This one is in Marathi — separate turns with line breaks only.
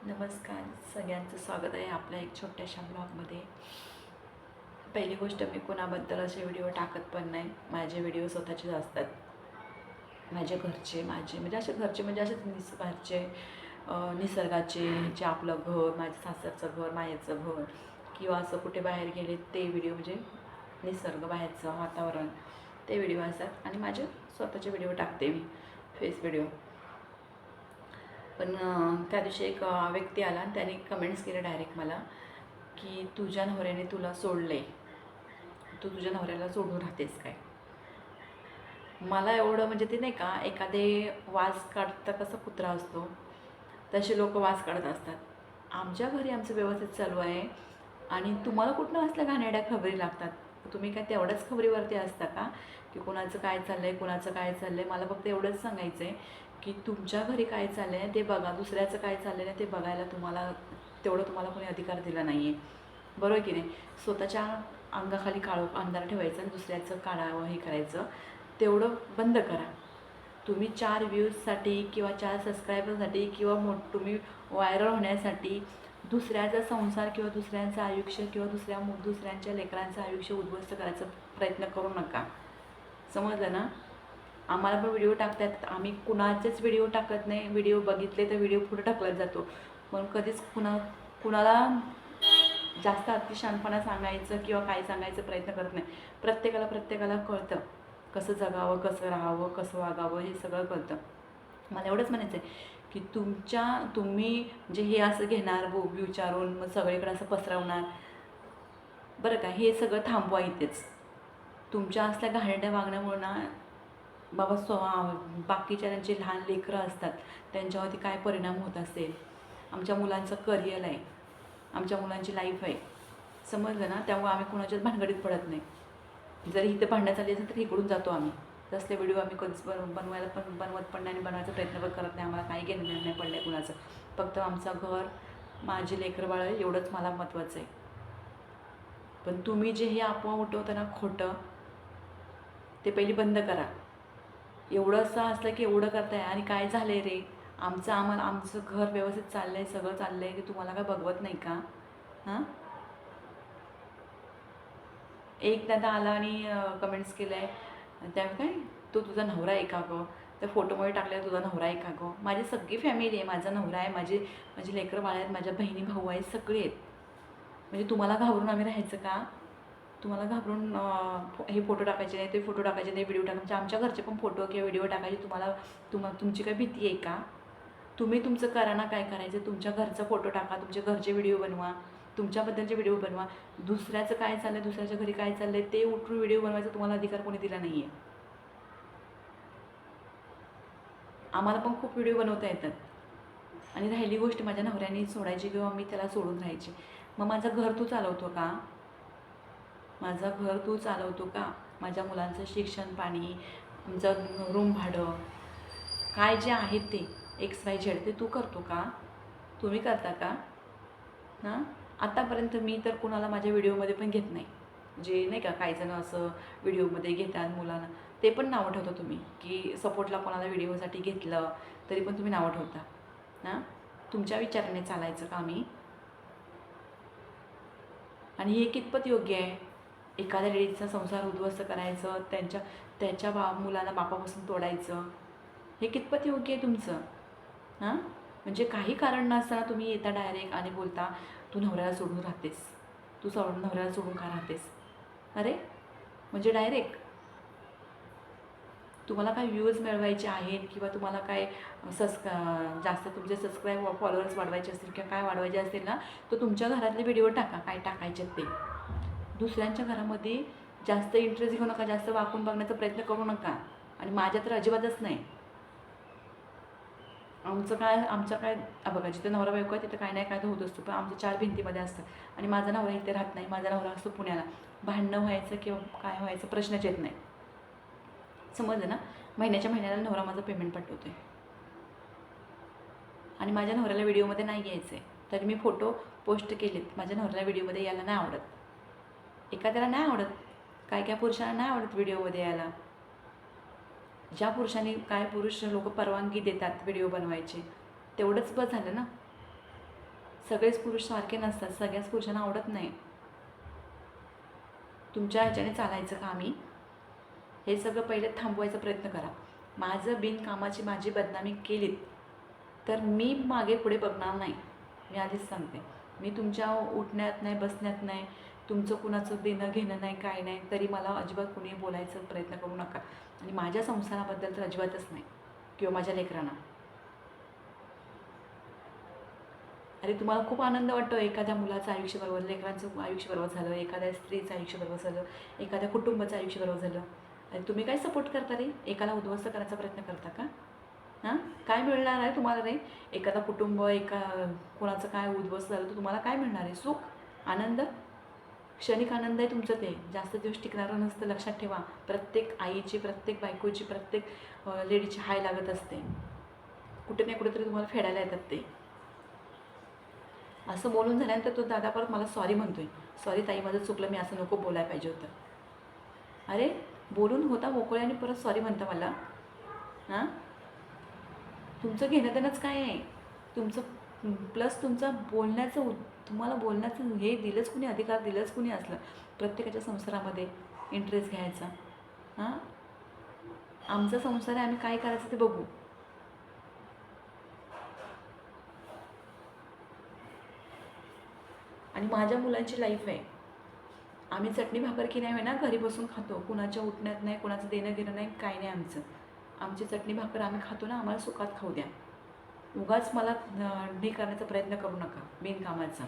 नमस्कार, सगळ्यांचं स्वागत आहे आपल्या एक छोट्याशा ब्लॉगमध्ये. पहिली गोष्ट, मी कोणाबद्दल असे व्हिडिओ टाकत पण नाही. माझे व्हिडिओ स्वतःचेच असतात. माझे घरचे, म्हणजे असे घरचे म्हणजे असे घरचे, निसर्गाचे, जे आपलं घर, माझ्या सासरचं घर, माहेरचं घर, किंवा असं कुठे बाहेर गेले ते व्हिडिओ, म्हणजे निसर्ग, बाहेरचं वातावरण, ते व्हिडिओ असतात. आणि माझे स्वतःचे व्हिडिओ टाकते मी, फेस व्हिडिओ. पण त्या दिवशी एक व्यक्ती आला आणि त्याने कमेंट्स केले डायरेक्ट मला, की तुझ्या नवऱ्याने तुला सोडले, तू तुझ्या नवऱ्याला सोडून राहतेस काय. मला एवढं, म्हणजे ते नाही का, एखादे वास काढता कसं कुत्रा असतो, तसे लोक वास काढत असतात. आमच्या घरी आमचं व्यवस्थित चालू आहे आणि तुम्हाला कुठनं असल्या घाणेरड्या खबरी लागतात. तुम्ही काय तेवढ्याच खबरीवरती असता का, की कुणाचं काय चाललं आहे, कुणाचं काय चाललं आहे. मला फक्त एवढंच सांगायचं आहे की तुमच्या घरी काय चाललं आहे ते बघा, दुसऱ्याचं काय चाललं आहे ते बघायला तुम्हाला कोणी अधिकार दिला नाही आहे. बरोबर की नाही. स्वतःच्या अंगाखाली काळो अंधार ठेवायचं आणि दुसऱ्याचं काढावं हे करायचं, तेवढं बंद करा. तुम्ही 4 व्ह्यूजसाठी किंवा 4 सबस्क्रायबरसाठी किंवा तुम्ही व्हायरल होण्यासाठी दुसऱ्याचा संसार किंवा दुसऱ्यांचं आयुष्य किंवा दुसऱ्यांच्या लेकरांचं आयुष्य उद्ध्वस्त करायचा प्रयत्न करू नका. समजलं ना. आम्हाला पण व्हिडिओ टाकतात, आम्ही कुणाचेच व्हिडिओ टाकत नाही. व्हिडिओ बघितले तर व्हिडिओ पुढे टाकला जातो, पण कधीच कुणाला जास्त अतिशहाणपणा सांगायचं किंवा काय सांगायचं प्रयत्न करत नाही. प्रत्येकाला कळतं कसं जगावं, कसं राहावं, कसं वागावं, हे सगळं कळतं. मला एवढंच म्हणायचं आहे की तुम्ही म्हणजे हे असं घेणार विचारून मग सगळीकडे असं पसरवणार, बरं का, हे सगळं थांबवा इथेच. तुमच्या असल्या घाणेरड्या वागण्यामुळे ना बाबा बाकीच्या त्यांचे लहान लेकरं असतात, त्यांच्यावरती काय परिणाम होत असेल. आमच्या मुलांचं करिअर आहे, आमच्या मुलांची लाईफ आहे. समजलं ना. त्यामुळे आम्ही कुणाच्याच भानगडीत पडत नाही. जरी इथे भांडणं चालली असेल तर इकडून जातो आम्ही. तसले व्हिडिओ आम्ही कधीच बनवत पण नाही आणि बनवायचा प्रयत्न पण करत नाही. आम्हाला काही घेणं नाही पडलं आहे कुणाचं. फक्त आमचं घर, माझी लेकरं एवढंच मला महत्त्वाचं आहे. पण तुम्ही जे हे अफवा उठवता ना खोटं, ते पहिली बंद करा. एवढं असं असलं की एवढं करताय आणि काय झालं आहे रे, आमचं घर व्यवस्थित चाललं आहे, सगळं चाललं आहे, की तुम्हाला काय बघवत नाही का. हां. एक दादा आला आणि कमेंट्स केलं आहे, त्यामुळे काय, तो तुझा नवरा आहे का गं, त्या फोटोमध्ये टाकलेला तुझा नवरा आहे का गं. माझी सगळी फॅमिली आहे, माझा नवरा आहे, माझी लेकरं बाळ आहेत, माझ्या बहिणी भाऊ आहेत, सगळे आहेत. म्हणजे तुम्हाला घाबरून आम्ही राहायचं का. तुम्हाला घाबरून हे फोटो टाकायचे नाही, ते फोटो टाकायचे नाही, व्हिडिओ टाकायचे, आमच्या घरचे पण फोटो किंवा व्हिडिओ टाकायचे तुमची काय भीती आहे का. तुम्ही तुमचं करा ना, काय करायचं. तुमच्या घरचा फोटो टाका, तुमच्या घरचे व्हिडिओ बनवा, तुमच्याबद्दलचे व्हिडिओ बनवा. दुसऱ्याचं काय चाललं आहे, दुसऱ्याच्या घरी काय चाललं आहे ते उठून व्हिडिओ बनवायचा तुम्हाला अधिकार कोणी दिला नाही आहे. आम्हाला पण खूप व्हिडिओ बनवता येतात. आणि राहिली गोष्ट माझ्या नवऱ्याने सोडायची किंवा मी त्याला सोडून राहायची, मग माझं घर तू चालवतो का. माझं घर तू चालवतो का. माझ्या मुलांचं शिक्षण पाणी, आमचं रूम भाडं, काय जे आहेत ते XYZ ते तू करतो का. तुम्ही करता का. हां. आत्तापर्यंत मी तर कुणाला माझ्या व्हिडिओमध्ये पण घेत नाही. जे नाही का काही जण असं व्हिडिओमध्ये घेतात मुलांना, ते पण नावं ठेवता तुम्ही, की सपोर्टला कोणाला व्हिडिओसाठी घेतलं तरी पण तुम्ही नावं ठेवता. हां. तुमच्या विचाराने चालायचं का आम्ही. आणि हे कितपत योग्य आहे. एखाद्या लेडीजचा संसार उद्ध्वस्त करायचं, त्याच्या मुलाला बापापासून तोडायचं, हे कितपत योग्य आहे तुमचं. हां. म्हणजे काही कारण नसताना तुम्ही येता डायरेक्ट आणि बोलता, तू नवऱ्याला सोडून राहतेस, नवऱ्याला सोडून का राहतेस. अरे, म्हणजे डायरेक्ट तुम्हाला काय व्ह्यूज मिळवायचे आहेत किंवा तुम्हाला काय जास्त तुमचे फॉलोअर्स वाढवायचे असतील किंवा काय वाढवायचे असतील ना, तर तुमच्या घरातले व्हिडिओ टाका, काय टाकायचे ते. दुसऱ्यांच्या घरामध्ये जास्त इंटरेस्ट घेऊ नका, जास्त वाकून बघण्याचा प्रयत्न करू नका. आणि माझ्या तर अजिबातच नाही. आमचं काय बघा, जिथं नवरा बायको आहे तिथं काय नाही काय तर होत असतो, पण आमच्या 4 भिंतीमध्ये असतात आणि माझा नवरा इथे राहत नाही, माझा नवरा असतो पुण्याला. भांडणं व्हायचं किंवा काय व्हायचं प्रश्नच येत नाही. समजलं ना. महिन्याला नवरा माझं पेमेंट पाठवतो आहे आणि माझ्या नवऱ्याला व्हिडिओमध्ये नाही यायचं आहे, तरी मी फोटो पोस्ट केलेत. माझ्या नवऱ्याला व्हिडिओमध्ये यायला नाही आवडत. एखाद्याला नाही आवडत, काय पुरुषांना नाही आवडत व्हिडिओमध्ये यायला. ज्या पुरुषांनी, काय पुरुष लोक परवानगी देतात व्हिडिओ बनवायचे, तेवढंच बस झालं ना. सगळेच पुरुष सारखे नसतात, सगळ्याच पुरुषांना आवडत नाही. तुमच्या ह्याच्याने चालायचं का आम्ही? हे सगळं पहिले थांबवायचा प्रयत्न करा. माझं बिनकामाची माझी बदनामी केलीत तर मी मागे पुढे बघणार नाही. मी आधीच सांगते. मी तुमच्या उठण्यात नाही, बसण्यात नाही, तुमचं कुणाचं देणं घेणं नाही, काय नाही, तरी मला अजिबात कुणी बोलायचा प्रयत्न करू नका. आणि माझ्या संसाराबद्दल तर अजिबातच नाही, किंवा माझ्या लेकरांना. अरे तुम्हाला खूप आनंद वाटतो एखाद्या मुलाचं आयुष्य बरोबर, लेकरांचं आयुष्य बरोबर झालं, एखाद्या स्त्रीचं आयुष्य बरोबर झालं, एखाद्या कुटुंबाचं आयुष्य बरोबर झालं. अरे तुम्ही काय सपोर्ट करता रे? एकाला उद्ध्वस्त करायचा प्रयत्न करता का? हां, काय मिळणार आहे तुम्हाला रे? एखादा कुटुंब, कोणाचं काय उद्ध्वस्त झालं तर तुम्हाला काय मिळणार आहे? सुख, आनंद, क्षणिक आनंद आहे तुमचं. ते जास्त दिवस टिकणारं नसतं, लक्षात ठेवा. प्रत्येक आईची, प्रत्येक बायकोची, प्रत्येक लेडीची हाय लागत असते. कुठे नाही कुठेतरी तुम्हाला फेडायला येतात ते. असं बोलून झाल्यानंतर तो दादा परत मला सॉरी म्हणतोय. सॉरी ताई, माझं चुकलं, मी असं नको बोलायला पाहिजे होतं. अरे बोलून होता मोकळे आणि परत सॉरी म्हणता मला? हां, तुमचं घेणं देणंच काय आहे? तुमचं प्लस तुमचं बोलण्याचं तुम्हाला बोलण्याचं हे दिलंच कुणी, अधिकार दिलंच कुणी असलं प्रत्येकाच्या संसारामध्ये इंटरेस्ट घ्यायचा? हां, आमचा संसार आहे, आम्ही काय करायचं ते बघू. आणि माझ्या मुलांची लाईफ आहे. आम्ही चटणी भाकर की नाही ना घरी बसून खातो, कुणाच्या उठण्यात नाही, कुणाचं देणं घेणं नाही, काय नाही आमचं. आमची चटणी भाकर आम्ही खातो ना, आम्हाला सुखात खाऊ द्या. उगाच मला हे करण्याचा प्रयत्न करू नका बिनकामाचा.